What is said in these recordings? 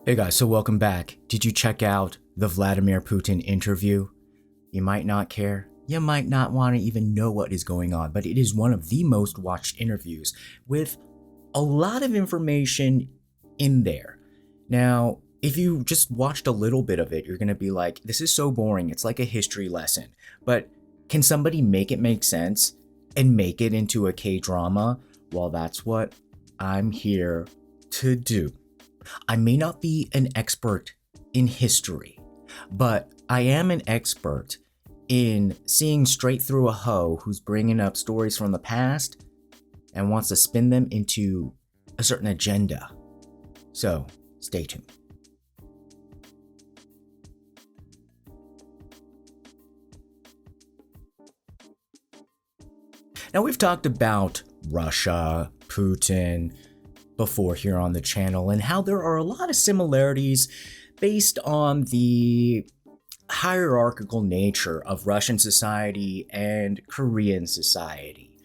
Hey guys, so welcome back. Did you check out the Vladimir Putin interview? You might not care. You might not want to even know what is going on, but it is one of the most watched interviews with a lot of information in there. Now, if you just watched a little bit of it, you're going to be like, this is so boring. It's like a history lesson. But can somebody make it make sense and make it into a K-drama? Well, that's what I'm here to do. I may not be an expert in history, but I am an expert in seeing straight through a hoe who's bringing up stories from the past and wants to spin them into a certain agenda. So, stay tuned. Now, we've talked about Russia, Putin, before here on the channel, and how there are a lot of similarities based on the hierarchical nature of Russian society and Korean society.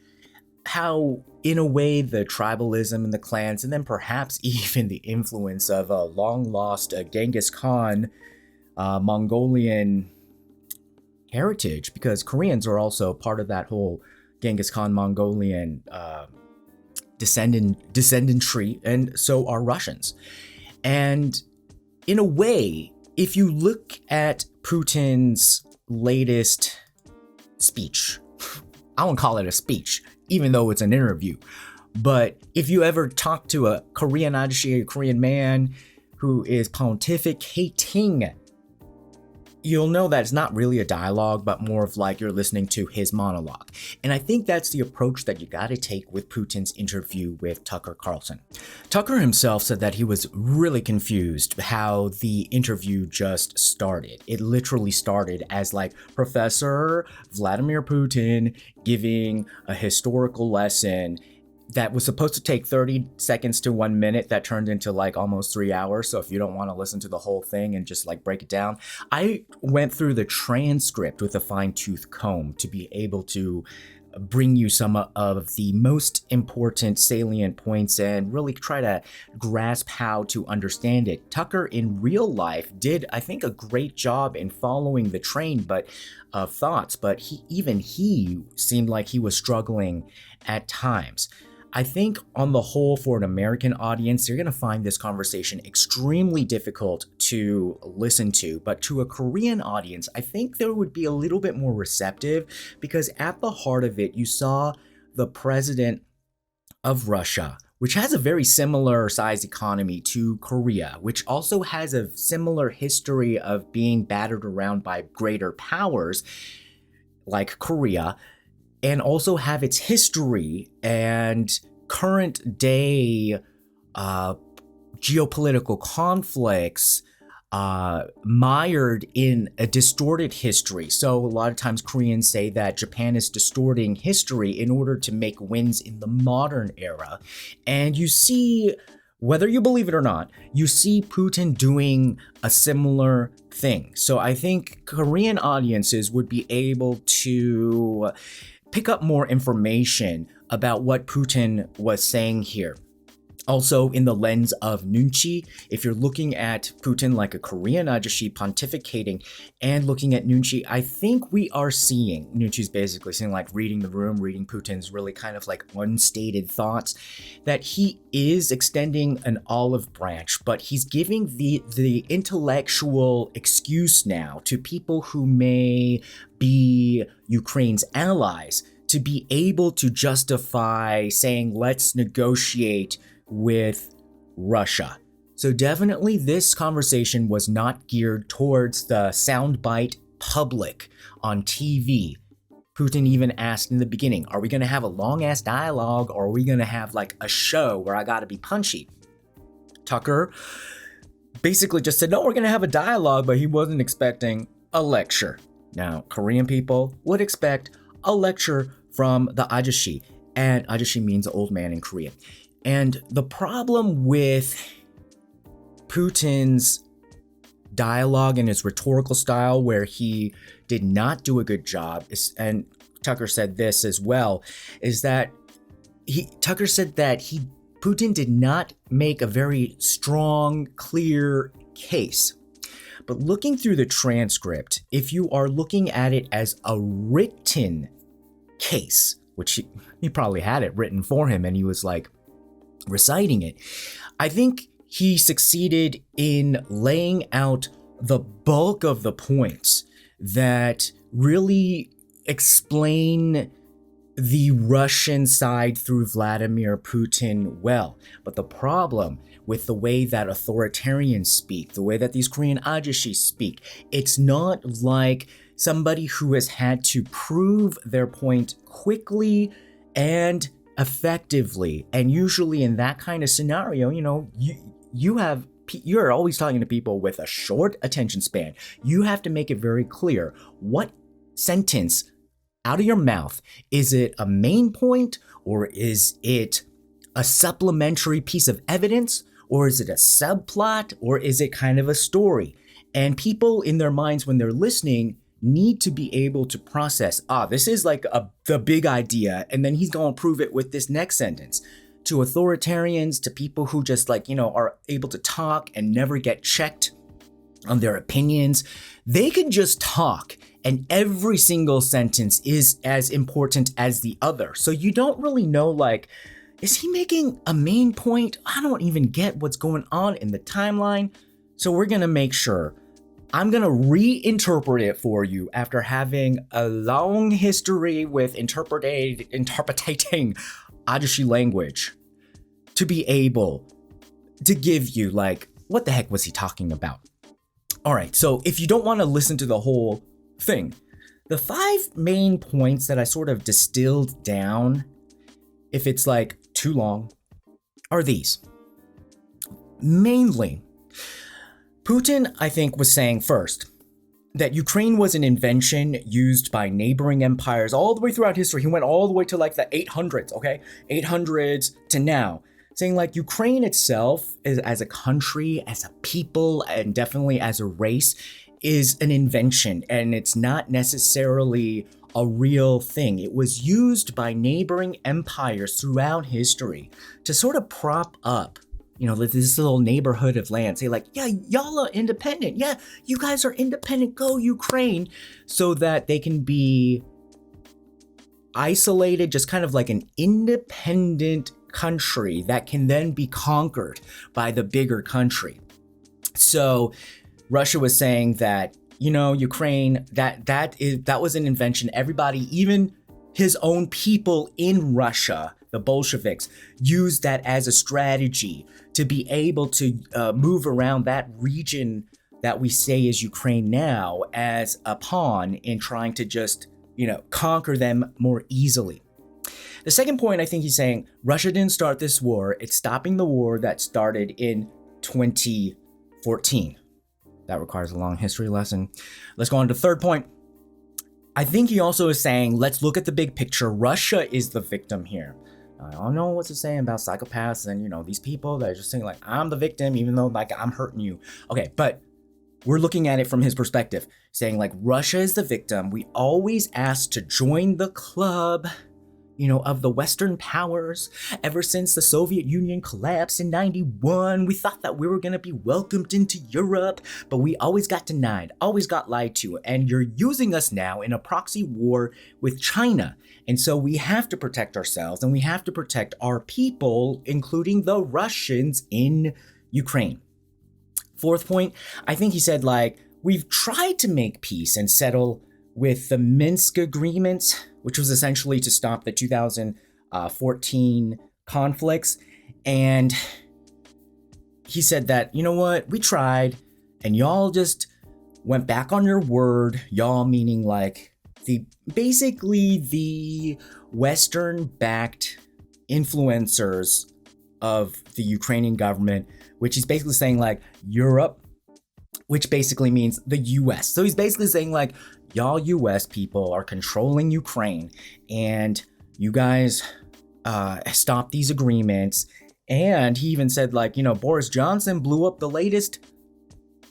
How, in a way, the tribalism and the clans, and then perhaps even the influence of a long-lost Genghis Khan Mongolian heritage, because Koreans are also part of that whole Genghis Khan Mongolian descendant tree, and so are Russians. And in a way, if you look at Putin's latest speech, I won't call it a speech, even though it's an interview, but if you ever talk to a Korean ajusshi, a Korean man who is pontificating, you'll know that it's not really a dialogue, but more of like you're listening to his monologue. And I think that's the approach that you gotta take with Putin's interview with Tucker Carlson. Tucker himself said that he was really confused how the interview just started. It literally started as like Professor Vladimir Putin giving a historical lesson that was supposed to take 30 seconds to 1 minute that turned into like almost 3 hours. So if you don't want to listen to the whole thing and just like break it down, I went through the transcript with a fine-tooth comb to be able to bring you some of the most important salient points and really try to grasp how to understand it. Tucker in real life did, I think, a great job in following the train of thoughts, but he seemed like he was struggling at times. I think on the whole, for an American audience, you're going to find this conversation extremely difficult to listen to. But to a Korean audience, I think there would be a little bit more receptive, because at the heart of it, you saw the president of Russia, which has a very similar size economy to Korea, which also has a similar history of being battered around by greater powers like Korea, and also have its history and current day geopolitical conflicts mired in a distorted history. So a lot of times Koreans say that Japan is distorting history in order to make wins in the modern era. And you see, whether you believe it or not, you see Putin doing a similar thing. So I think Korean audiences would be able to pick up more information about what Putin was saying here. Also, in the lens of Nunchi, if you're looking at Putin like a Korean ajusshi pontificating and looking at Nunchi, I think we are seeing, Nunchi's basically saying like reading the room, reading Putin's really kind of like unstated thoughts, that he is extending an olive branch, but he's giving the intellectual excuse now to people who may be Ukraine's allies to be able to justify saying, let's negotiate with Russia. So definitely this conversation was not geared towards the soundbite public on TV. Putin even asked in the beginning, are we going to have a long-ass dialogue, or are we going to have like a show where I got to be punchy? Tucker basically just said, no, we're going to have a dialogue, but he wasn't expecting a lecture. Now, Korean people would expect a lecture from the ajusshi, and ajusshi means old man in Korean. And the problem with Putin's dialogue and his rhetorical style, where he did not do a good job, and Tucker said this as well, is that Tucker said that he Putin did not make a very strong, clear case. But looking through the transcript, if you are looking at it as a written case, which he probably had it written for him and he was like reciting it, I think he succeeded in laying out the bulk of the points that really explain the Russian side through Vladimir Putin well. But the problem with the way that authoritarians speak, the way that these Korean ajusshi speak, it's not like somebody who has had to prove their point quickly and effectively. And usually in that kind of scenario, you're always talking to people with a short attention span. You have to make it very clear what sentence out of your mouth, is it a main point, or is it a supplementary piece of evidence, or is it a subplot, or is it kind of a story? And people in their minds when they're listening need to be able to process, this is like the big idea, and then he's going to prove it with this next sentence. To authoritarians, to people who just are able to talk and never get checked on their opinions, they can just talk and every single sentence is as important as the other. So you don't really know, is he making a main point? I don't even get what's going on in the timeline. So we're gonna make sure. I'm gonna reinterpret it for you after having a long history with interpreting ajusshi language to be able to give you what the heck was he talking about? All right, so if you don't want to listen to the whole thing, the 5 main points that I sort of distilled down, if it's too long, are these. Mainly, Putin, I think, was saying first that Ukraine was an invention used by neighboring empires all the way throughout history. He went all the way to the 800s, okay? 800s to now. Saying Ukraine itself is, as a country, as a people, and definitely as a race, is an invention, and it's not necessarily a real thing. It was used by neighboring empires throughout history to sort of prop up, this little neighborhood of land. Say yeah, y'all are independent. Yeah, you guys are independent. Go Ukraine. So that they can be isolated, just kind of like an independent country that can then be conquered by the bigger country. So Russia was saying that, Ukraine, that was an invention. Everybody, even his own people in Russia, the Bolsheviks, used that as a strategy to be able to move around that region that we say is Ukraine now as a pawn in trying to just, conquer them more easily. The second point, I think he's saying, Russia didn't start this war. It's stopping the war that started in 2014. That requires a long history lesson. Let's go on to the third point. I think he also is saying, let's look at the big picture. Russia is the victim here. I don't know what to say about psychopaths and, these people that are just saying I'm the victim, even though I'm hurting you. Okay, but we're looking at it from his perspective, saying Russia is the victim. We always ask to join the club, of the Western powers. Ever since the Soviet Union collapsed in 91, we thought that we were going to be welcomed into Europe, but we always got denied, always got lied to, and you're using us now in a proxy war with China. And so we have to protect ourselves and we have to protect our people, including the Russians in Ukraine. Fourth point, I think he said we've tried to make peace and settle with the Minsk Agreements, which was essentially to stop the 2014 conflicts. And he said that, we tried and y'all just went back on your word. Y'all meaning basically the Western-backed influencers of the Ukrainian government, which he's basically saying Europe, which basically means the US. So he's basically saying y'all US people are controlling Ukraine and you guys stop these agreements. And he even said Boris Johnson blew up the latest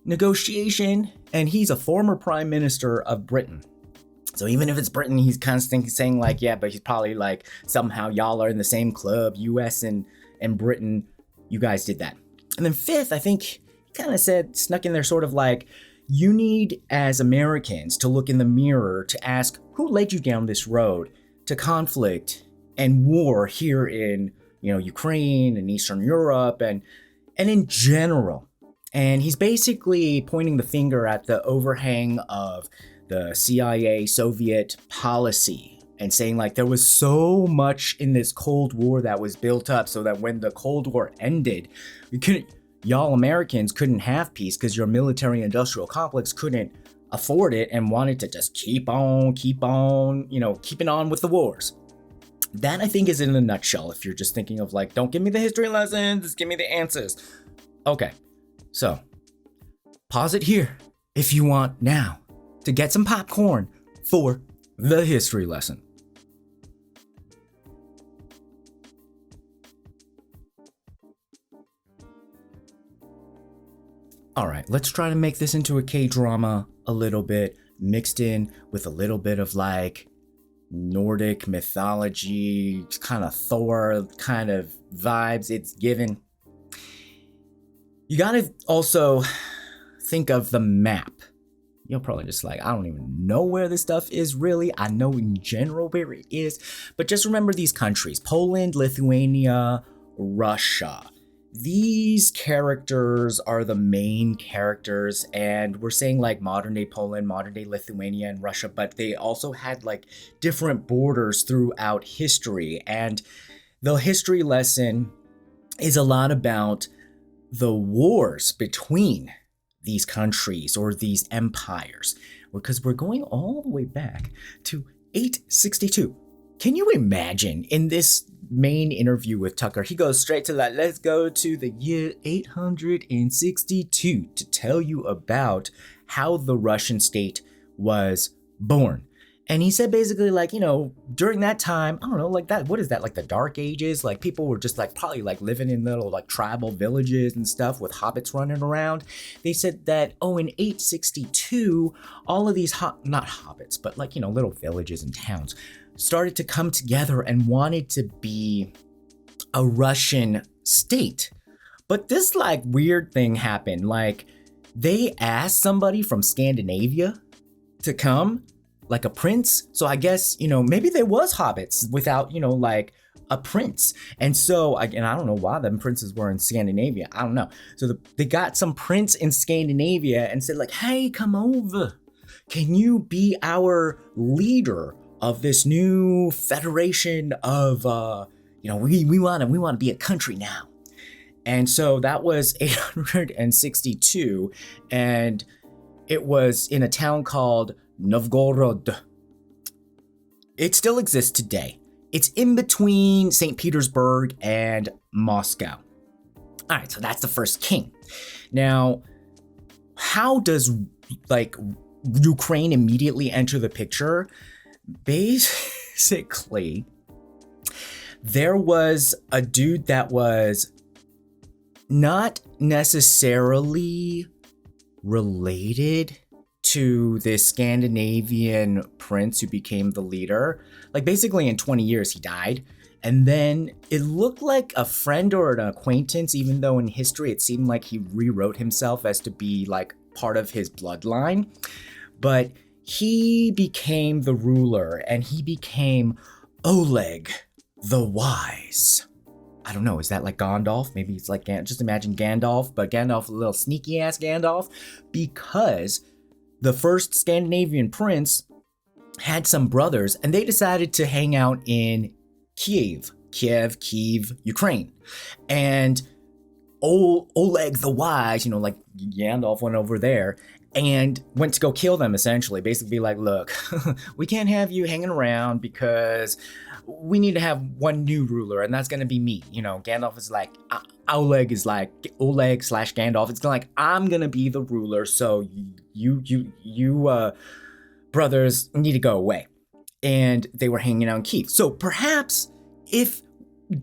negotiation and he's a former prime minister of Britain. So even if it's Britain, he's constantly saying yeah, but he's probably somehow y'all are in the same club, US and and Britain, you guys did that. And then fifth, I think he kind of said, snuck in there sort of like, you need as Americans to look in the mirror to ask who led you down this road to conflict and war here in, Ukraine and Eastern Europe and in general. And he's basically pointing the finger at the overhang of the CIA Soviet policy and saying like there was so much in this Cold War that was built up so that when the Cold War ended, y'all Americans couldn't have peace because your military industrial complex couldn't afford it and wanted to just keep on, keeping on with the wars. That I think is in a nutshell if you're just thinking of like, don't give me the history lessons, just give me the answers. Okay, so pause it here if you want now to get some popcorn for the history lesson. All right, let's try to make this into a K-drama a little bit, mixed in with a little bit of like Nordic mythology, kind of Thor kind of vibes it's given. You gotta also think of the map. You're probably just like, I don't even know where this stuff is really. I know in general where it is, but just remember these countries: Poland, Lithuania, Russia. These characters are the main characters, and we're saying like modern day Poland, modern day Lithuania, and Russia, but they also had like different borders throughout history. And the history lesson is a lot about the wars between these countries or these empires, because we're going all the way back to 862. Can you imagine in this main interview with Tucker, he goes straight to that, let's go to the year 862 to tell you about how the Russian state was born. And he said basically like, during that time, I don't know, like that, what is that, like the Dark Ages? Like people were just like probably like living in little like tribal villages and stuff with hobbits running around. They said that, in 862, all of these, not hobbits, but like, little villages and towns started to come together and wanted to be a Russian state. But this like weird thing happened. Like they asked somebody from Scandinavia to come, like a prince. So I guess, maybe there was hobbits without, like a prince. And so, again, I don't know why them princes were in Scandinavia. I don't know. So they got some prince in Scandinavia and said like, hey, come over. Can you be our leader of this new federation of, we want to be a country now. And so that was 862, and it was in a town called Novgorod. It still exists today. It's in between St. Petersburg and Moscow. All right, so that's the first king. Now, how does like Ukraine immediately enter the picture? Basically, there was a dude that was not necessarily related to this Scandinavian prince who became the leader. Like basically in 20 years he died, and then it looked like a friend or an acquaintance, even though in history it seemed like he rewrote himself as to be like part of his bloodline. But he became the ruler, and he became Oleg the Wise. I don't know, is that like Gandalf? Maybe it's like, just imagine Gandalf, but Gandalf, a little sneaky ass Gandalf, because the first Scandinavian prince had some brothers, and they decided to hang out in Kiev, Ukraine. And Oleg the Wise, like Gandalf went over there and went to go kill them, essentially. Basically be like, look, we can't have you hanging around because we need to have one new ruler, and that's going to be me. Gandalf is like, Oleg slash Gandalf. It's like, I'm going to be the ruler, so you brothers need to go away. And they were hanging out in Kiev. So perhaps if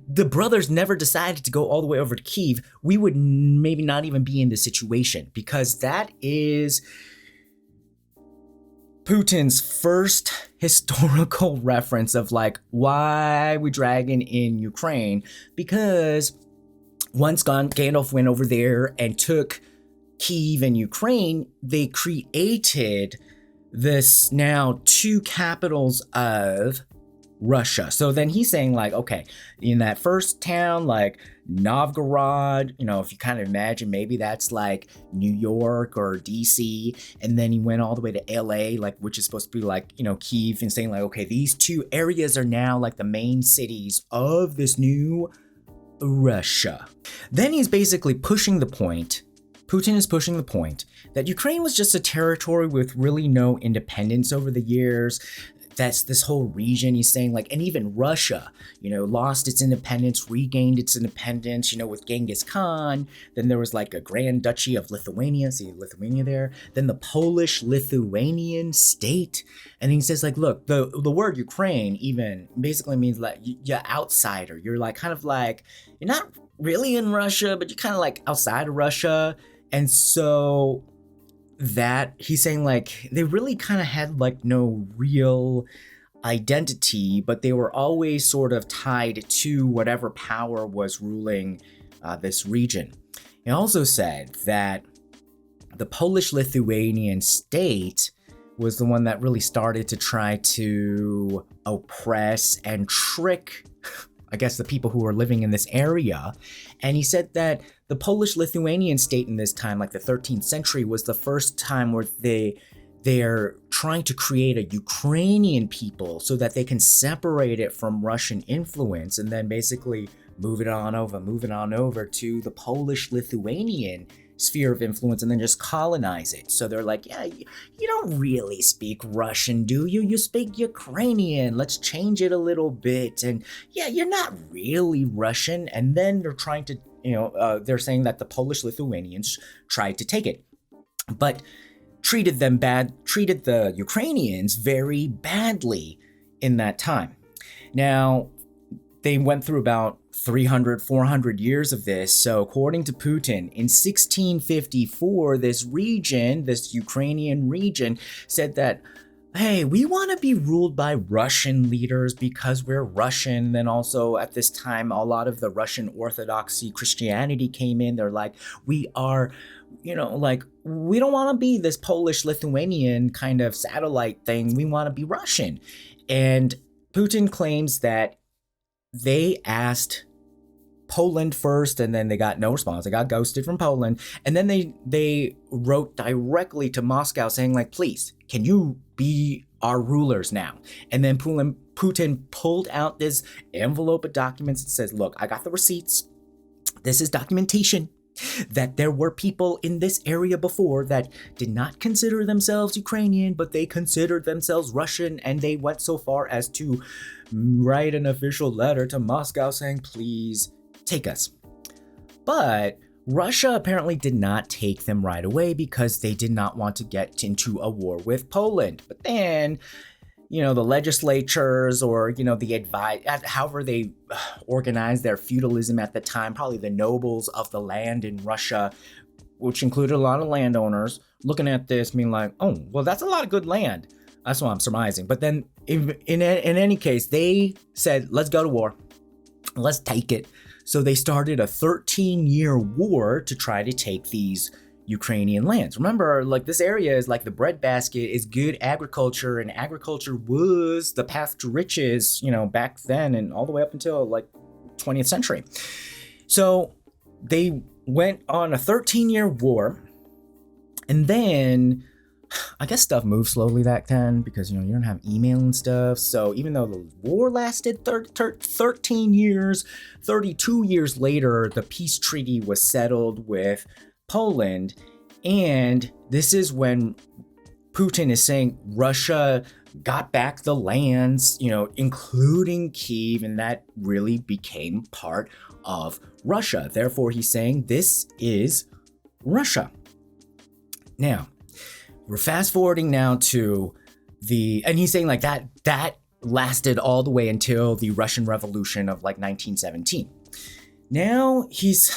the brothers never decided to go all the way over to Kiev, we would maybe not even be in this situation, because that is Putin's first historical reference of like, why we dragging in Ukraine? Because once Gandalf went over there and took Kyiv and Ukraine, they created this now two capitals of Russia. So then he's saying like, okay, in that first town, like Novgorod, if you kind of imagine, maybe that's like New York or DC. And then he went all the way to LA, like, which is supposed to be like, Kyiv, and saying like, okay, these two areas are now like the main cities of this new Russia. Then he's basically pushing the point. Putin is pushing the point that Ukraine was just a territory with really no independence over the years. That's this whole region, he's saying, like, and even Russia, lost its independence, regained its independence, with Genghis Khan. Then there was like a Grand Duchy of Lithuania, see Lithuania there. Then the Polish-Lithuanian state. And he says, like, look, the word Ukraine even basically means like you're outsider. You're like kind of like, you're not really in Russia, but you're kind of like outside of Russia. And so that he's saying like they really kind of had like no real identity, but they were always sort of tied to whatever power was ruling this region. He also said that the Polish-Lithuanian state was the one that really started to try to oppress and trick, I guess, the people who were living in this area. And he said that the Polish-Lithuanian state in this time, like the 13th century, was the first time where they're trying to create a Ukrainian people so that they can separate it from Russian influence and then basically move it on over to the Polish-Lithuanian sphere of influence and then just colonize it. So they're like, yeah, you don't really speak Russian, do you? You speak Ukrainian. Let's change it a little bit. And yeah, you're not really Russian. And then they're trying to, they're saying that the Polish-Lithuanians tried to take it, but treated the Ukrainians very badly in that time. Now, they went through about 300, 400 years of this. So according to Putin, in 1654, this Ukrainian region said that, hey, we want to be ruled by Russian leaders because we're Russian. Then also at this time, a lot of the Russian Orthodoxy Christianity came in. They're like, we are, we don't want to be this Polish-Lithuanian kind of satellite thing. We want to be Russian. And Putin claims that they asked Poland first, and then they got no response. They got ghosted from Poland. And then they wrote directly to Moscow saying like, please, can you be our rulers now? And then Putin pulled out this envelope of documents and says, look, I got the receipts. This is documentation that there were people in this area before that did not consider themselves Ukrainian, but they considered themselves Russian, and they went so far as to write an official letter to Moscow saying, please take us. But Russia apparently did not take them right away because they did not want to get into a war with Poland. But then, the legislatures or, the however they organized their feudalism at the time, probably the nobles of the land in Russia, which included a lot of landowners, looking at this being like, oh, well, that's a lot of good land. That's what I'm surmising. But then in any case, they said, let's go to war. Let's take it. So they started a 13-year war to try to take these Ukrainian lands. Remember, like, this area is like the breadbasket, is good agriculture, and agriculture was the path to riches, back then and all the way up until like 20th century. So they went on a 13-year war, and then I guess stuff moved slowly back then because, you don't have email and stuff. So even though the war lasted 13 years, 32 years later, the peace treaty was settled with Poland. And this is when Putin is saying Russia got back the lands, including Kyiv, and that really became part of Russia. Therefore, he's saying this is Russia. Now, we're fast forwarding now to and he's saying like that lasted all the way until the Russian Revolution of like 1917. Now he's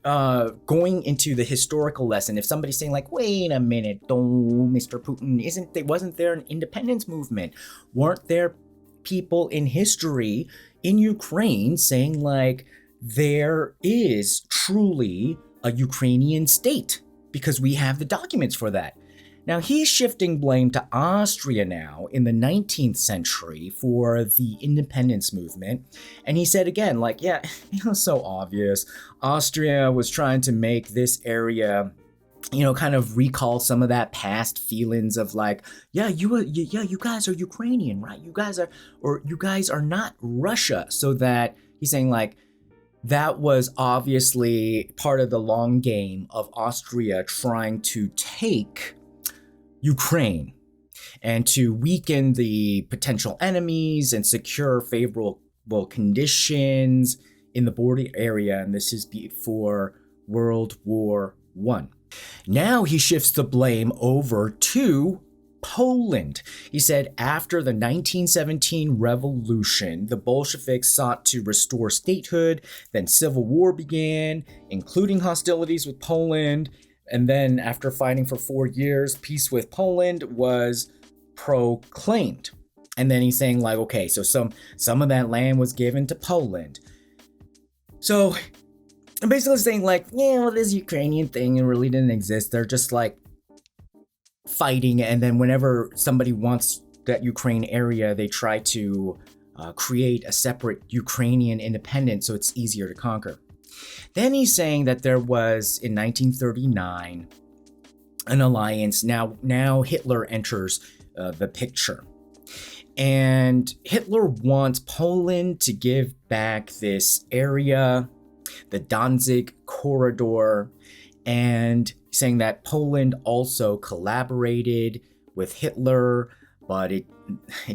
going into the historical lesson. If somebody's saying like, wait a minute, Mr. Putin, wasn't there an independence movement? Weren't there people in history in Ukraine saying like, there is truly a Ukrainian state, because we have the documents for that. Now, he's shifting blame to Austria now in the 19th century for the independence movement. And he said again, like, yeah, it was so obvious. Austria was trying to make this area, kind of recall some of that past feelings of like, you guys are Ukrainian, right? You guys are not Russia. So that he's saying like, that was obviously part of the long game of Austria trying to take Ukraine and to weaken the potential enemies and secure favorable conditions in the border area. And this is before World War I. Now he shifts the blame over to Poland. He said after the 1917 revolution, the Bolsheviks sought to restore statehood, then civil war began, including hostilities with Poland. And then after fighting for 4 years, peace with Poland was proclaimed. And then he's saying like, okay, so some of that land was given to Poland. So I'm basically saying like, this Ukrainian thing really didn't exist. They're just like fighting. And then whenever somebody wants that Ukraine area, they try to create a separate Ukrainian independence so it's easier to conquer. Then he's saying that there was, in 1939, an alliance. Now Hitler enters the picture. And Hitler wants Poland to give back this area, the Danzig corridor, and saying that Poland also collaborated with Hitler, but it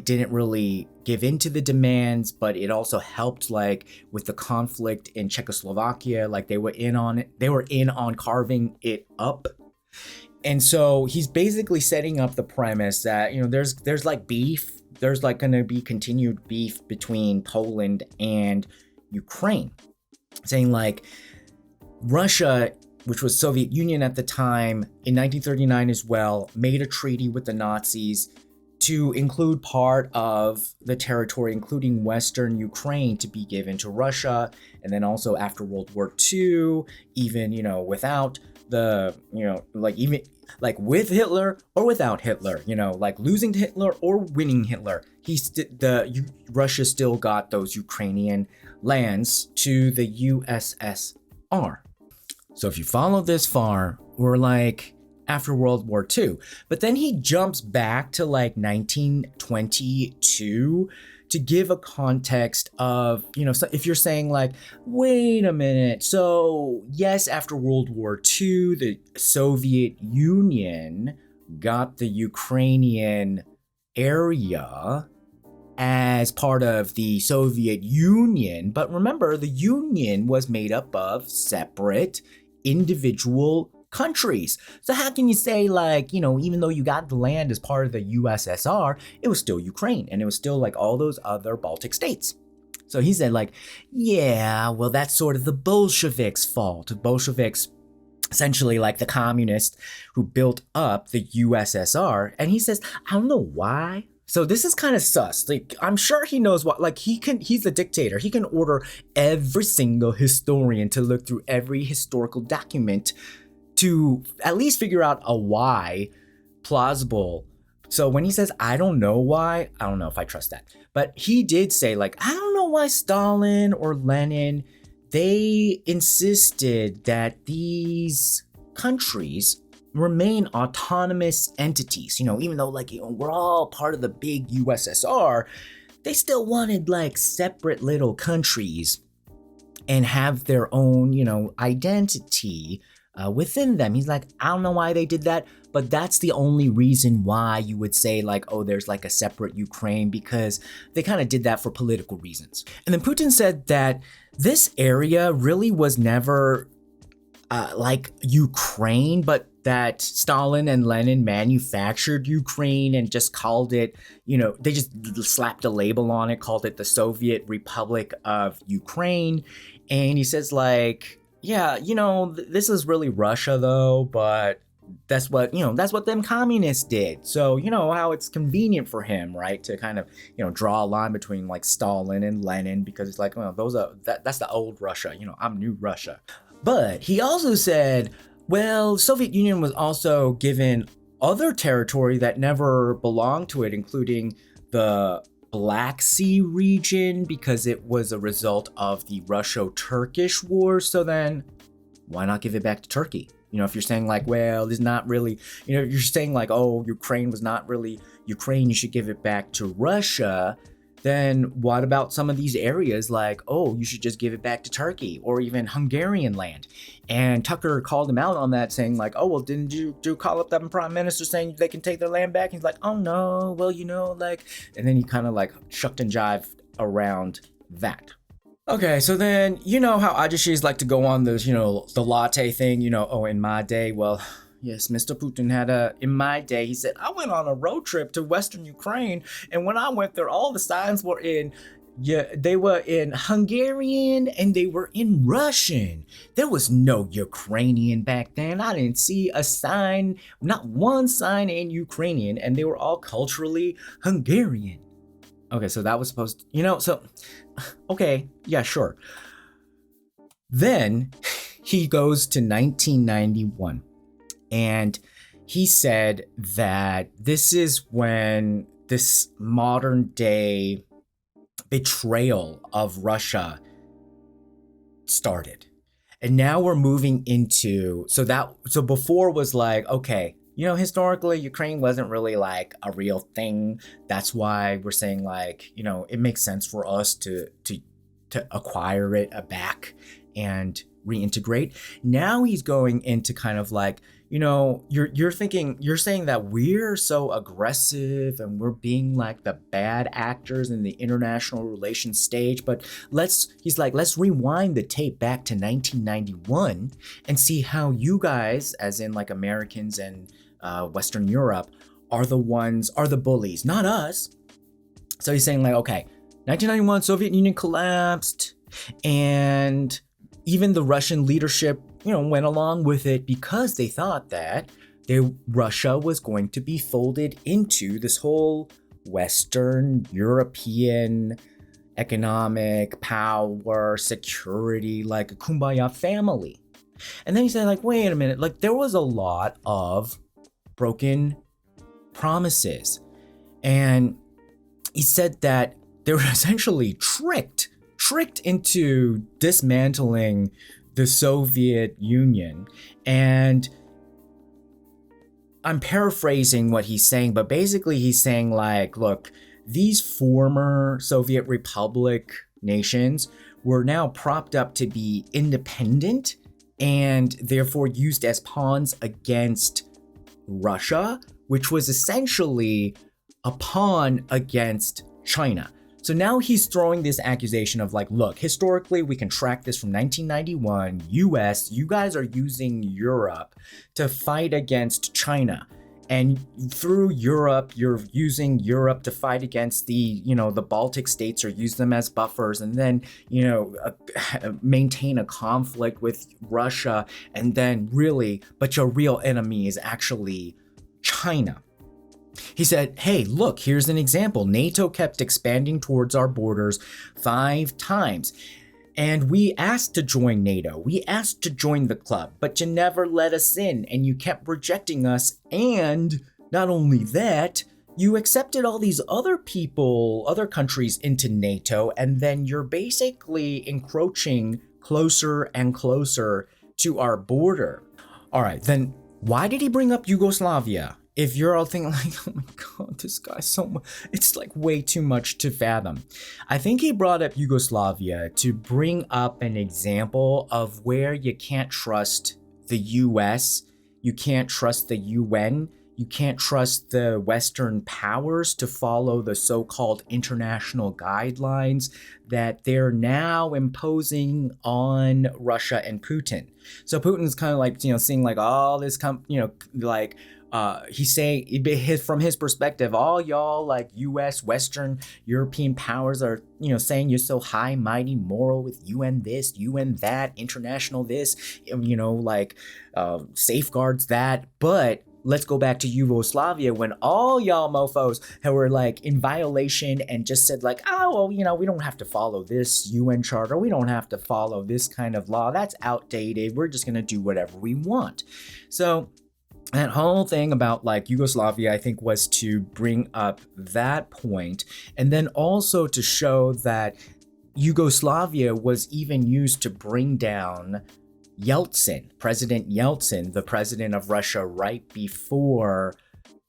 didn't really give in to the demands, but it also helped like with the conflict in Czechoslovakia, like they were in on carving it up. And so he's basically setting up the premise that, there's like beef, there's like going to be continued beef between Poland and Ukraine, saying like Russia, which was Soviet Union at the time, in 1939 as well, made a treaty with the Nazis to include part of the territory, including Western Ukraine, to be given to Russia. And then also after World War II, even, without the, even like with Hitler or without Hitler, like losing to Hitler or winning Hitler, Russia still got those Ukrainian lands to the USSR. So if you follow this far, we're like after World War II. But then he jumps back to like 1922 to give a context of, so if you're saying like, wait a minute, so yes, after World War II, the Soviet Union got the Ukrainian area as part of the Soviet Union. But remember, the Union was made up of separate individual countries. So how can you say like, even though you got the land as part of the USSR, it was still Ukraine and it was still like all those other Baltic states. So he said like, yeah, well, that's sort of the Bolsheviks' fault. Bolsheviks, essentially like the communists who built up the USSR. And he says, I don't know why. So this is kind of sus. Like, I'm sure he knows what, like he's the dictator. He can order every single historian to look through every historical document to at least figure out a why plausible. So when he says, I don't know why, I don't know if I trust that. But he did say like, I don't know why Stalin or Lenin, they insisted that these countries remain autonomous entities, even though like, we're all part of the big USSR, they still wanted like separate little countries and have their own, identity within them. He's like, I don't know why they did that, but that's the only reason why you would say like, oh, there's like a separate Ukraine, because they kind of did that for political reasons. And then Putin said that this area really was never like Ukraine, but that Stalin and Lenin manufactured Ukraine and just called it, they just slapped a label on it, called it the Soviet Republic of Ukraine. And he says like, yeah, this is really Russia though, but that's what, that's what them communists did. So, how it's convenient for him, right, to kind of, draw a line between like Stalin and Lenin, because it's like, well, that's the old Russia, I'm new Russia. But he also said, well, Soviet Union was also given other territory that never belonged to it, including the Black Sea region, because it was a result of the Russo-Turkish War. So then why not give it back to Turkey? If you're saying like, well, it's not really, you're saying like, oh, Ukraine was not really Ukraine, you should give it back to Russia. Then what about some of these areas like, oh, you should just give it back to Turkey or even Hungarian land? And Tucker called him out on that, saying like, oh, well, didn't you call up that prime minister saying they can take their land back? And he's like, oh, no, well, like, and then he kind of like shucked and jived around that. Okay, so then, how ajushis like to go on those, the latte thing, oh, in my day, well, yes, Mr. Putin in my day, he said, I went on a road trip to Western Ukraine, and when I went there, all the signs were they were in Hungarian and they were in Russian. There was no Ukrainian back then. I didn't see a sign, not one sign in Ukrainian, and they were all culturally Hungarian. Okay, so that was supposed to, okay, yeah, sure. Then he goes to 1991, and he said that this is when this modern day betrayal of Russia started. And now we're moving into, so before was like, okay, historically, Ukraine wasn't really like a real thing. That's why we're saying like, it makes sense for us to acquire it back and reintegrate. Now he's going into kind of like, you're saying that we're so aggressive and we're being like the bad actors in the international relations stage, but let's rewind the tape back to 1991 and see how you guys, as in like Americans and Western Europe, are the bullies, not us. So he's saying like, okay, 1991, Soviet Union collapsed, and even the Russian leadership, went along with it because they thought that Russia was going to be folded into this whole Western European economic power, security, like a kumbaya family. And then he said like, wait a minute, like there was a lot of broken promises. And he said that they were essentially tricked into dismantling the Soviet Union. And I'm paraphrasing what he's saying, but basically he's saying like, look, these former Soviet Republic nations were now propped up to be independent and therefore used as pawns against Russia, which was essentially a pawn against China. So now he's throwing this accusation of like, look, historically, we can track this from 1991, US, you guys are using Europe to fight against China. And through Europe, you're using Europe to fight against the Baltic states, or use them as buffers, and then, maintain a conflict with Russia. And then but your real enemy is actually China. He said, hey, look, here's an example. NATO kept expanding towards our borders 5 times. And we asked to join NATO. We asked to join the club, but you never let us in, and you kept rejecting us. And not only that, you accepted all these other countries into NATO, and then you're basically encroaching closer and closer to our border. All right, then why did he bring up Yugoslavia? If you're all thinking like, oh my God, this guy's so much, it's like way too much to fathom. I think he brought up Yugoslavia to bring up an example of where you can't trust the US, you can't trust the UN, you can't trust the Western powers to follow the so-called international guidelines that they're now imposing on Russia and Putin. So Putin's kind of like, seeing like all this, he's saying from his perspective, all y'all like U.S. Western European powers are, saying you're so high, mighty, moral with UN this, UN that, international this, safeguards that. But let's go back to Yugoslavia when all y'all mofos were like in violation and just said like, oh, well, we don't have to follow this UN charter. We don't have to follow this kind of law. That's outdated. We're just going to do whatever we want. So that whole thing about like Yugoslavia, I think, was to bring up that point, and then also to show that Yugoslavia was even used to bring down Yeltsin, President Yeltsin, the president of Russia right before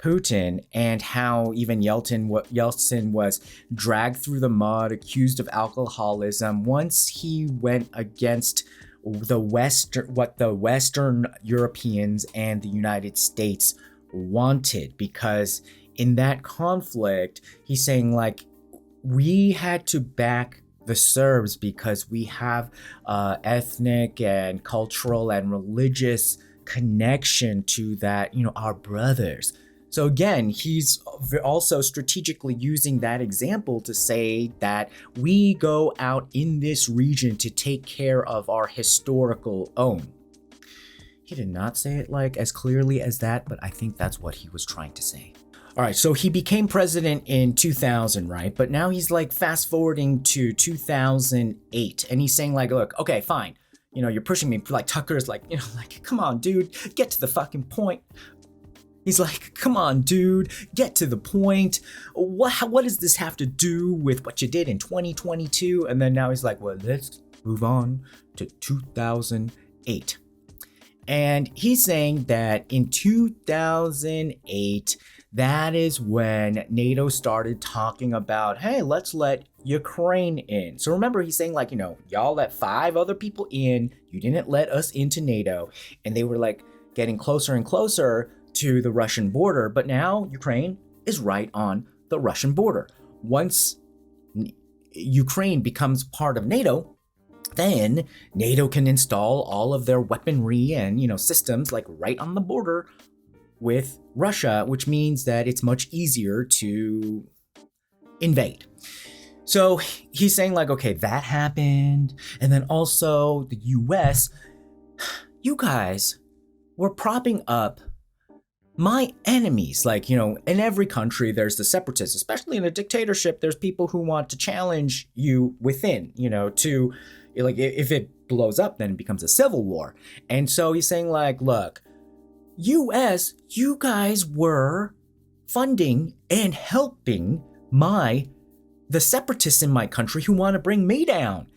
Putin, and how even Yeltsin was dragged through the mud, accused of alcoholism once he went against what the Western Europeans and the United States wanted, because in that conflict, he's saying like, we had to back the Serbs because we have ethnic and cultural and religious connection to that, our brothers. So again, he's also strategically using that example to say that we go out in this region to take care of our historical own. He did not say it like as clearly as that, but I think that's what he was trying to say. All right, so he became president in 2000, right? But now he's like fast forwarding to 2008, and he's saying like, look, okay, fine. You're pushing me. Like Tucker's like, come on, dude, get to the fucking point. He's like, come on, dude, get to the point. What does this have to do with what you did in 2022? And then now he's like, well, let's move on to 2008. And he's saying that in 2008, that is when NATO started talking about, hey, let's let Ukraine in. So remember, he's saying like, y'all let 5 other people in. You didn't let us into NATO. And they were like getting closer and closer to the Russian border, but now Ukraine is right on the Russian border. Once Ukraine becomes part of NATO, then NATO can install all of their weaponry and, systems like right on the border with Russia, which means that it's much easier to invade. So he's saying like, okay, that happened. And then also the US, you guys were propping up my enemies. Like, in every country, there's the separatists, especially in a dictatorship, there's people who want to challenge you within, to, like, if it blows up, then it becomes a civil war. And so he's saying like, look, US, you guys were funding and helping the separatists in my country who want to bring me down.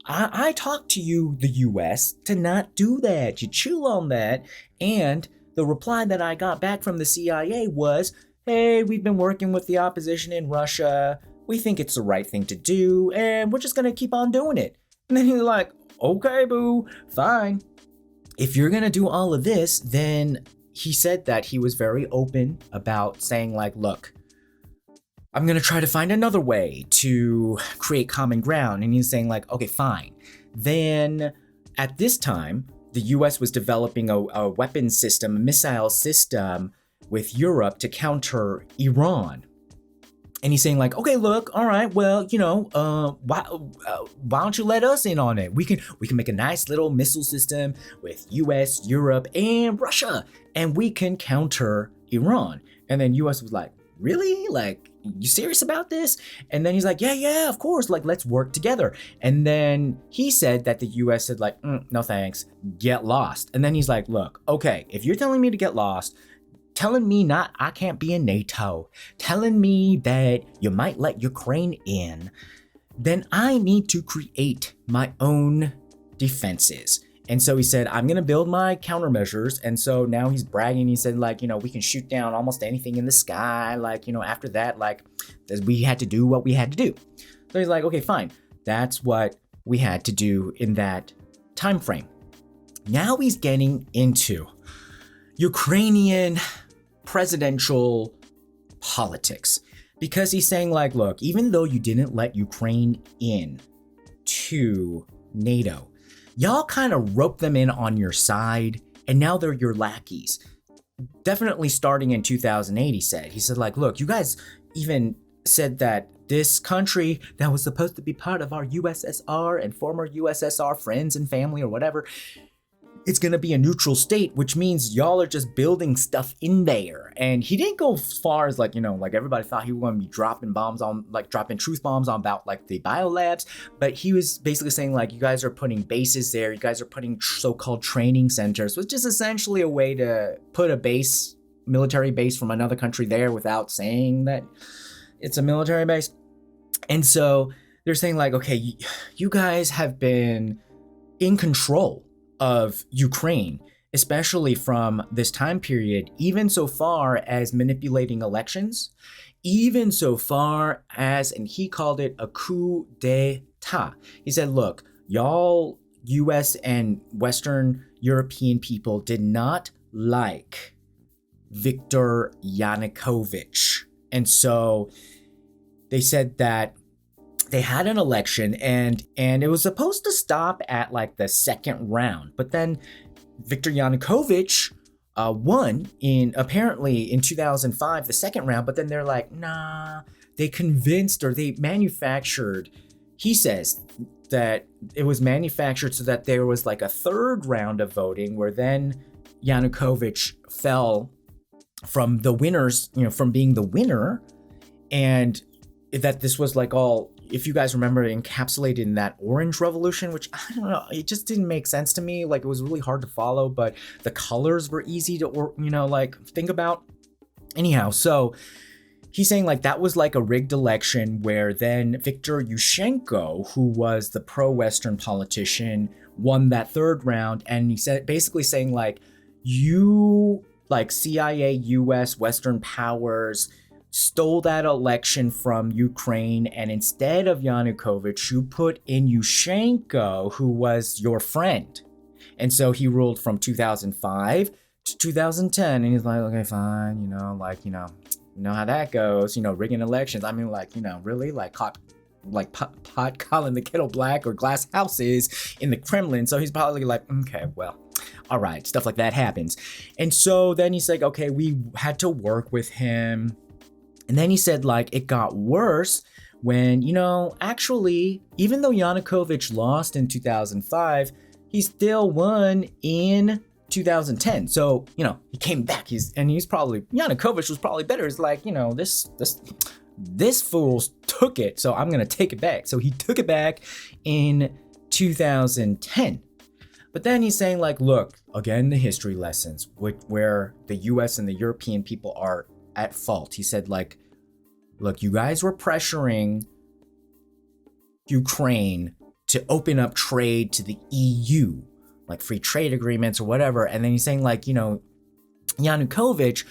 I talked to you, the US, to not do that. You chew on that. And the reply that I got back from the CIA was, hey, we've been working with the opposition in Russia. We think it's the right thing to do, and we're just going to keep on doing it. And then he's like, okay, boo, fine. If you're going to do all of this, then he said that he was very open about saying like, look, I'm going to try to find another way to create common ground. And he's saying like, okay, fine. Then at this time, the US was developing a weapons system, a missile system with Europe to counter Iran. And he's saying like, okay, look, all right, well, why don't you let us in on it? We can make a nice little missile system with US, Europe, and Russia, and we can counter Iran. And then US was like, really? Like, you serious about this? And then he's like, yeah, of course. Like, let's work together. And then he said that the US said like, no thanks, get lost. And then he's like, look, okay, if you're telling me to get lost, telling me I can't be in NATO, telling me that you might let Ukraine in, then I need to create my own defenses. And so he said, I'm going to build my countermeasures. And so now he's bragging. He said, like, we can shoot down almost anything in the sky. Like, after that, like, we had to do what we had to do. So he's like, okay, fine. That's what we had to do in that time frame. Now he's getting into Ukrainian presidential politics, because he's saying like, look, even though you didn't let Ukraine in to NATO, y'all kind of roped them in on your side, and now they're your lackeys. Definitely starting in 2008, he said like, look, you guys even said that this country that was supposed to be part of our USSR and former USSR friends and family or whatever, it's going to be a neutral state, which means y'all are just building stuff in there. And he didn't go as far as like, like everybody thought he was going to be dropping truth bombs on about like the biolabs. But he was basically saying like, you guys are putting bases there. You guys are putting so-called training centers, which is essentially a way to put a base, military base from another country there without saying that it's a military base. And so they're saying like, okay, you guys have been in control of Ukraine, especially from this time period, even so far as manipulating elections, even so far as, and he called it a coup d'etat. He said, look, y'all US and Western European people did not like Viktor Yanukovych. And so they said that they had an election and it was supposed to stop at like the second round, but then Viktor Yanukovych won apparently in 2005, the second round, but then they're like, nah, they convinced or they manufactured, he says that it was manufactured so that there was like a third round of voting where then Yanukovych fell from the winners, from being the winner, and that this was like all, if you guys remember, encapsulated in that Orange Revolution, which I don't know, it just didn't make sense to me. Like, it was really hard to follow, but the colors were easy to, think about. Anyhow, so he's saying like that was like a rigged election where then Viktor Yushchenko, who was the pro-Western politician, won that third round. And he said, basically saying like, you, like CIA, US, Western powers, stole that election from Ukraine, and instead of Yanukovych, you put in Yushchenko, who was your friend. And so he ruled from 2005 to 2010, and he's like, okay, fine, you know how that goes, rigging elections. I mean, really, pot calling the kettle black, or glass houses in the Kremlin. So he's probably like, okay, well, all right, stuff like that happens. And so then he's like, okay, we had to work with him. And then he said, like, it got worse when, actually, even though Yanukovych lost in 2005, he still won in 2010. So, he came back. Yanukovych was probably better. It's like, this fool took it, so I'm going to take it back. So he took it back in 2010. But then he's saying, like, look, again, the history lessons, where the US and the European people are at fault. He said, like, look, you guys were pressuring Ukraine to open up trade to the EU, like free trade agreements or whatever. And then he's saying, like, Yanukovych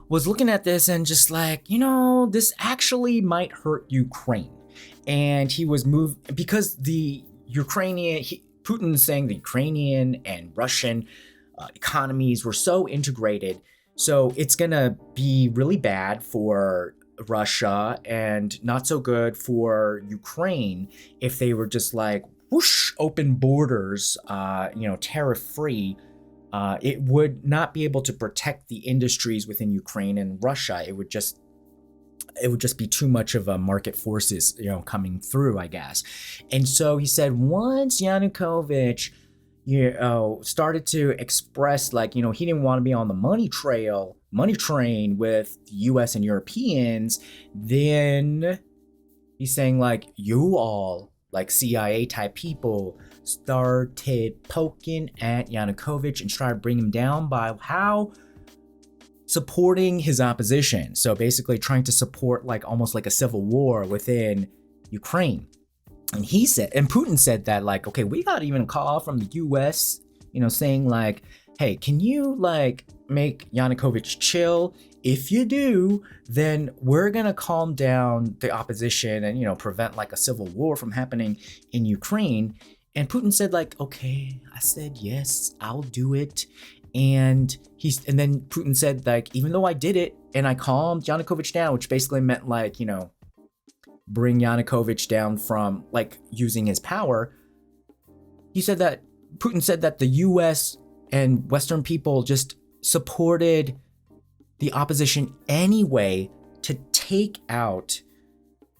was looking at this and just like, this actually might hurt Ukraine. And he was moved because the Putin saying the Ukrainian and Russian economies were so integrated. So it's going to be really bad for Russia and not so good for Ukraine if they were just like, whoosh, open borders, tariff free. It would not be able to protect the industries within Ukraine and Russia. It would just be too much of a market forces, coming through, I guess. And so he said once Yanukovych, started to express like, he didn't want to be on the money train with the US and Europeans, then he's saying like, you all, like CIA type people, started poking at Yanukovych and started bringing him down by how? Supporting his opposition. So basically trying to support like almost like a civil war within Ukraine. And Putin said that like, okay, we got even a call from the US, saying like, hey, can you like make Yanukovych chill? If you do, then we're going to calm down the opposition and, prevent like a civil war from happening in Ukraine. And Putin said like, okay, I said, yes, I'll do it. And then Putin said, like, even though I did it and I calmed Yanukovych down, which basically meant, like, bring Yanukovych down from, like, using his power. Putin said that the US and Western people just supported the opposition anyway to take out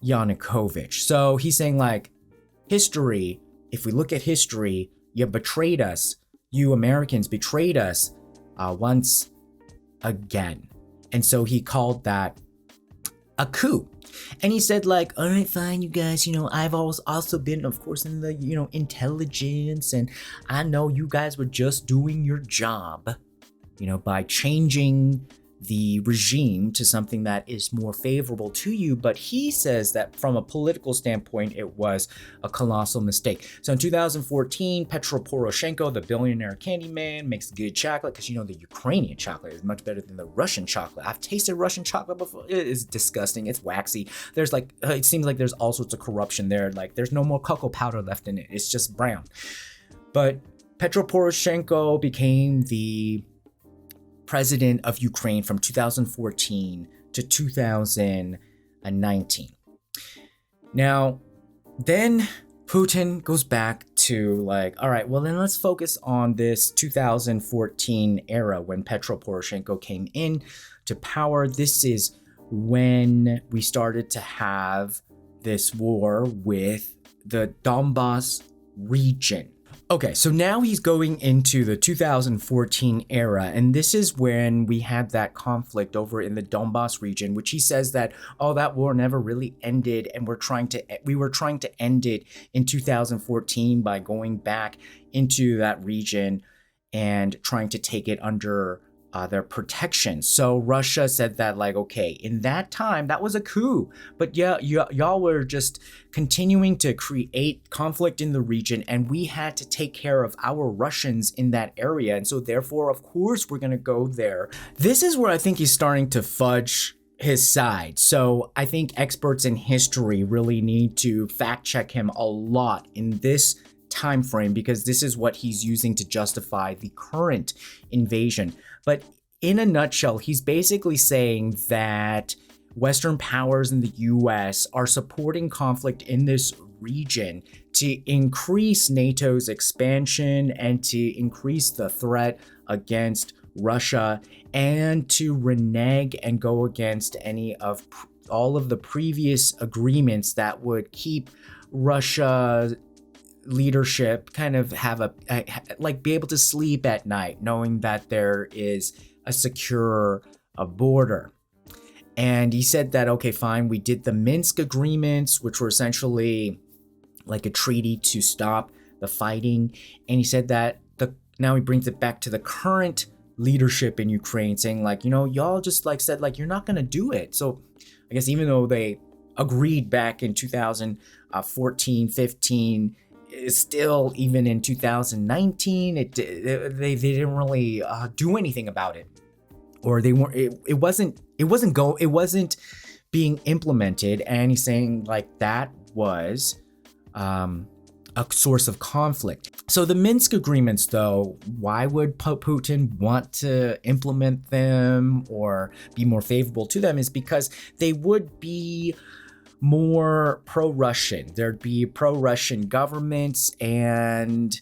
Yanukovych. So he's saying, like, history, if we look at history, you betrayed us. You Americans betrayed us once again. And so he called that a coup. And he said, like, all right, fine, you guys, I've also been, of course, in the, intelligence, and I know you guys were just doing your job, by changing the regime to something that is more favorable to you. But he says that from a political standpoint, it was a colossal mistake. So in 2014, Petro Poroshenko, the billionaire candy man, makes good chocolate because, the Ukrainian chocolate is much better than the Russian chocolate. I've tasted Russian chocolate before. It is disgusting. It's waxy. There's like, it seems like there's all sorts of corruption there. Like, there's no more cocoa powder left in it. It's just brown. But Petro Poroshenko became the president of Ukraine from 2014 to 2019. Now, then Putin goes back to, like, all right, well, then let's focus on this 2014 era when Petro Poroshenko came in to power. This is when we started to have this war with the Donbas region. Okay, so now he's going into the 2014 era, and this is when we had that conflict over in the Donbas region, which he says that, that war never really ended, and we were trying to end it in 2014 by going back into that region and trying to take it under their protection. So Russia said that, like, okay, in that time, that was a coup. But yeah, y'all were just continuing to create conflict in the region, and we had to take care of our Russians in that area. And so therefore, of course, we're going to go there. This is where I think he's starting to fudge his side. So I think experts in history really need to fact check him a lot in this time frame, because this is what he's using to justify the current invasion. But in a nutshell, he's basically saying that Western powers in the US are supporting conflict in this region to increase NATO's expansion and to increase the threat against Russia, and to renege and go against any of all of the previous agreements that would keep Russia leadership kind of have be able to sleep at night knowing that there is a secure border. And he said that, okay, fine, we did the Minsk Agreements, which were essentially like a treaty to stop the fighting. And he said that now he brings it back to the current leadership in Ukraine, saying, like, y'all just said, like, you're not going to do it. So I guess even though they agreed back in 2014, 15, still, even in 2019, they didn't really do anything about it, or they weren't. It wasn't being implemented. And he's saying, like, that was a source of conflict. So the Minsk Agreements, though, why would Putin want to implement them or be more favorable to them? Is because they would be more pro-Russian. There'd be pro-Russian governments, and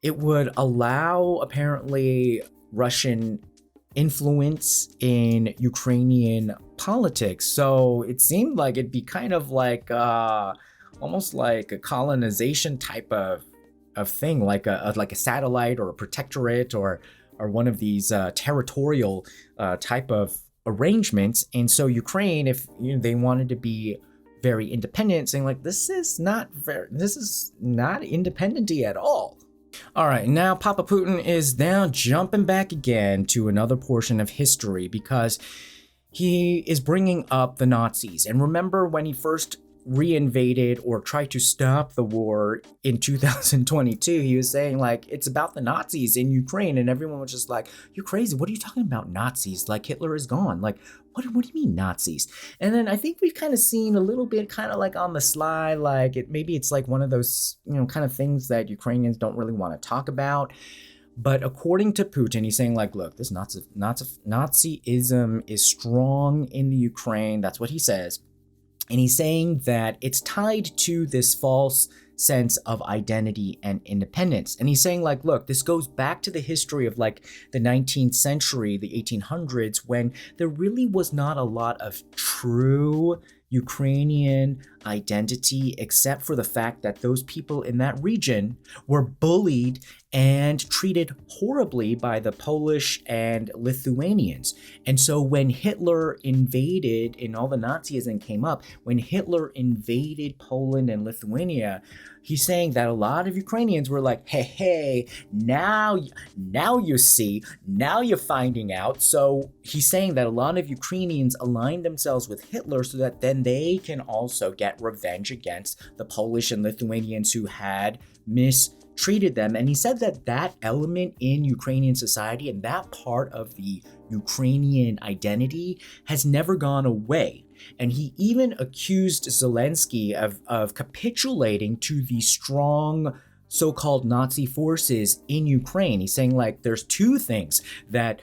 it would allow, apparently, Russian influence in Ukrainian politics. So it seemed like it'd be kind of like almost like a colonization type of thing, like a satellite or a protectorate or one of these territorial type of arrangements. And so Ukraine, if they wanted to be very independent, saying, like, this is not independent-y at all. All right, now Papa Putin is now jumping back again to another portion of history, because he is bringing up the Nazis. And remember when he first reinvaded or tried to stop the war in 2022, he was saying, like, it's about the Nazis in Ukraine, and everyone was just like, you're crazy, what are you talking about, Nazis? Like, Hitler is gone. Like, what do you mean Nazis? And then I think we've kind of seen a little bit kind of like on the sly, like maybe it's like one of those kind of things that Ukrainians don't really want to talk about. But according to Putin, he's saying like, look, this Nazism is strong in the Ukraine. That's what he says. And he's saying that it's tied to this false sense of identity and independence. And he's saying like, look, this goes back to the history of like the 19th century, the 1800s, when there really was not a lot of true Ukrainian identity, except for the fact that those people in that region were bullied and treated horribly by the Polish and Lithuanians. And so when Hitler invaded and all the Nazism came up, when Hitler invaded Poland and Lithuania, he's saying that a lot of Ukrainians were like, hey, now you see, now you're finding out. So he's saying that a lot of Ukrainians aligned themselves with Hitler so that then they can also get revenge against the Polish and Lithuanians who had mistreated them. And he said that that element in Ukrainian society and that part of the Ukrainian identity has never gone away. And he even accused Zelensky of capitulating to the strong so-called Nazi forces in Ukraine. He's saying like there's two things that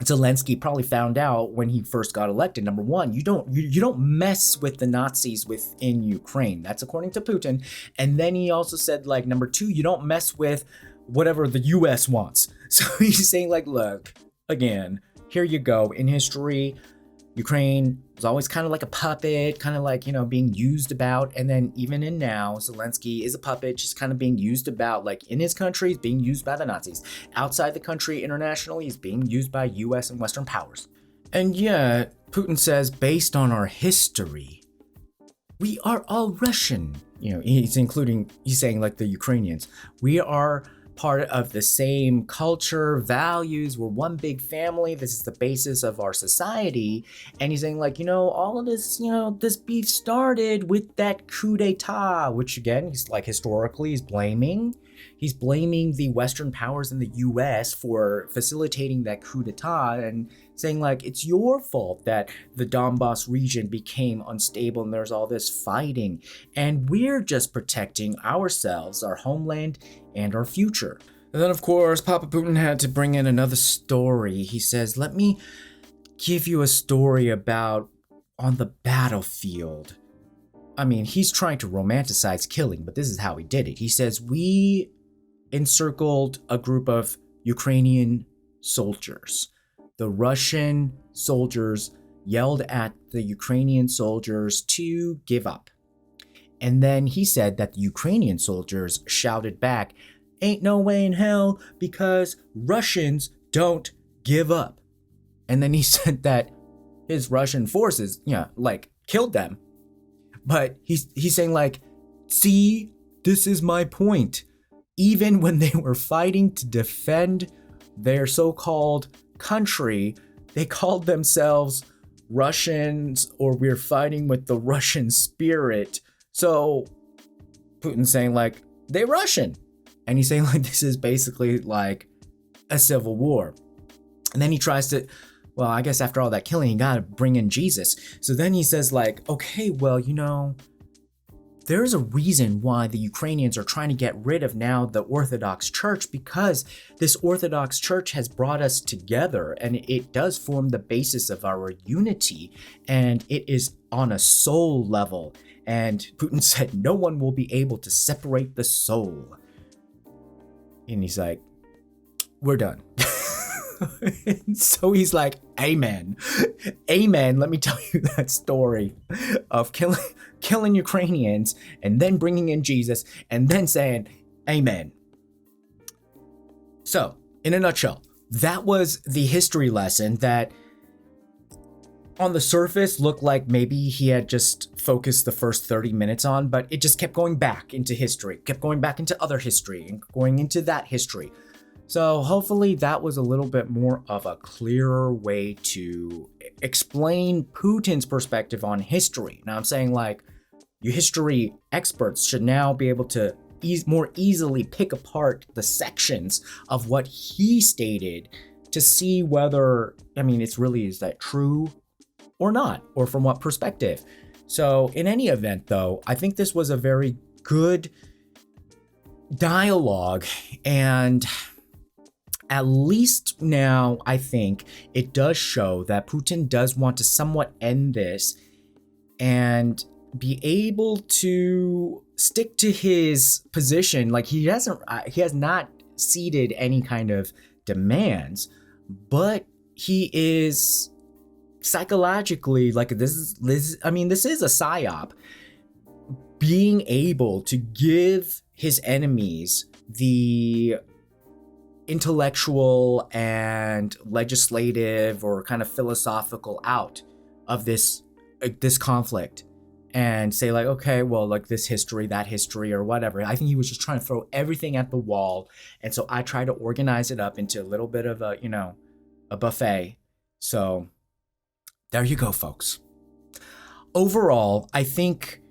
Zelensky probably found out when he first got elected. Number one, you don't mess with the Nazis within Ukraine. That's according to Putin. And then he also said like number two, you don't mess with whatever the US wants. So he's saying like, look, again, here you go. In history, Ukraine was always kind of like a puppet, kind of like, being used about. And then even in now, Zelensky is a puppet, just kind of being used about. Like in his country, he's being used by the Nazis. Outside the country, internationally, he's being used by US and Western powers. And yet, Putin says, based on our history, we are all Russian. He's saying like the Ukrainians, we are part of the same culture, values, we're one big family, this is the basis of our society. And he's saying like, all of this, this beef started with that coup d'etat, which again, he's like historically, he's blaming the Western powers in the US for facilitating that coup d'etat and saying like, it's your fault that the Donbas region became unstable and there's all this fighting. And we're just protecting ourselves, our homeland, and our future. And then of course, Papa Putin had to bring in another story. He says, let me give you a story about on the battlefield. I mean, he's trying to romanticize killing, but this is how he did it. He says, we encircled a group of Ukrainian soldiers. The Russian soldiers yelled at the Ukrainian soldiers to give up. And then he said that the Ukrainian soldiers shouted back, ain't no way in hell, because Russians don't give up. And then he said that his Russian forces, killed them. But he's saying like, see, this is my point. Even when they were fighting to defend their so-called country, they called themselves Russians, or we're fighting with the Russian spirit. So Putin's saying like, they're Russian. And he's saying like, this is basically like a civil war. And then he tries to, well, I guess after all that killing, you gotta bring in Jesus. So then he says like, okay, well, there's a reason why the Ukrainians are trying to get rid of now the Orthodox Church, because this Orthodox Church has brought us together and it does form the basis of our unity, and it is on a soul level. And Putin said no one will be able to separate the soul. And he's like, we're done. And so he's like, amen. Amen. Let me tell you that story of killing Ukrainians and then bringing in Jesus and then saying, amen. So, in a nutshell, that was the history lesson that on the surface looked like maybe he had just focused the first 30 minutes on, but it just kept going back into history, kept going back into other history and going into that history. So hopefully that was a little bit more of a clearer way to explain Putin's perspective on history. Now I'm saying like, you history experts should now be able to more easily pick apart the sections of what he stated to see whether, is that true or not, or from what perspective. So in any event though, I think this was a very good dialogue, and at least now I think it does show that Putin does want to somewhat end this and be able to stick to his position. Like he has not ceded any kind of demands, but he is psychologically, like, this is a psyop, being able to give his enemies the intellectual and legislative or kind of philosophical out of this conflict, and say like, okay, well, like this history, that history, or whatever. I think he was just trying to throw everything at the wall, and so I try to organize it up into a little bit of a, a buffet. So there you go, folks. Overall, I think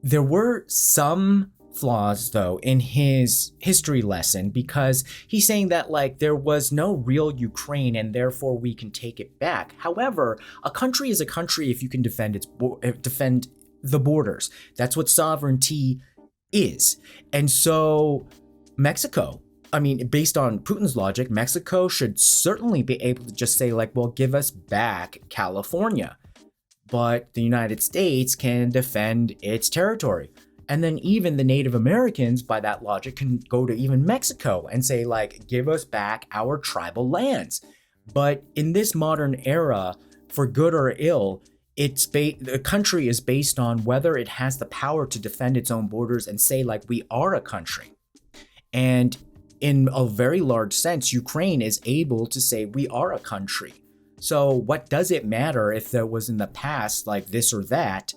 there were some flaws, though, in his history lesson, because he's saying that like there was no real Ukraine and therefore we can take it back. However, a country is a country if you can defend defend the borders. That's what sovereignty is. And so Mexico, I mean, based on Putin's logic, Mexico should certainly be able to just say like, well, give us back California. But the United States can defend its territory. And then even the Native Americans, by that logic, can go to even Mexico and say like, give us back our tribal lands. But in this modern era, for good or ill, the country is based on whether it has the power to defend its own borders and say like, we are a country. And in a very large sense, Ukraine is able to say we are a country. So what does it matter if there was in the past like this or that?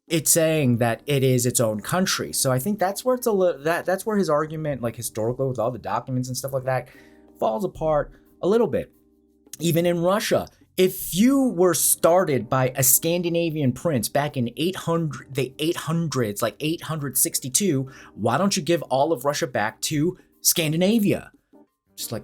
It's saying that it is its own country. So I think that's where it's that's where his argument, like historically with all the documents and stuff like that, falls apart a little bit. Even in Russia, if you were started by a Scandinavian prince back in the 800s, like 862, why don't you give all of Russia back to Scandinavia? Just like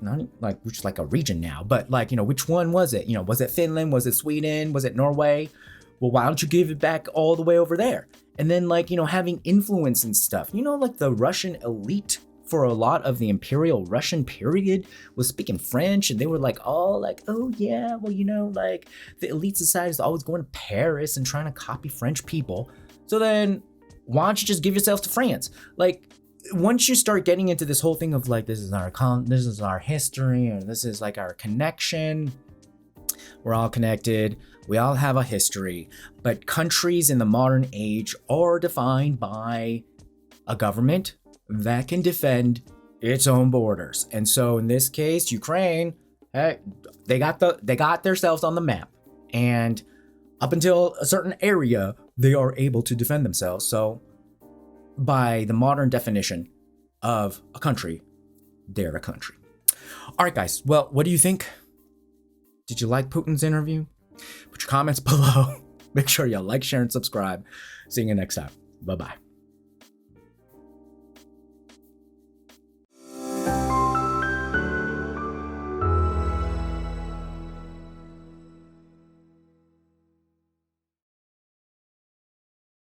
which is like a region now, but like, which one was it? Was it Finland? Was it Sweden? Was it Norway? Well, why don't you give it back all the way over there? And then like, having influence and stuff, like the Russian elite for a lot of the Imperial Russian period was speaking French, and they were like, oh yeah, well, like the elite society is always going to Paris and trying to copy French people. So then why don't you just give yourself to France? Like, once you start getting into this whole thing of like, this is our history, or this is like our connection, we're all connected, we all have a history, but countries in the modern age are defined by a government that can defend its own borders. And so in this case, Ukraine, hey, they got themselves on the map, and up until a certain area, they are able to defend themselves. So by the modern definition of a country, they're a country. All right, guys. Well, what do you think? Did you like Putin's interview? Put your comments below. Make sure you like, share, and subscribe. See you next time. Bye-bye.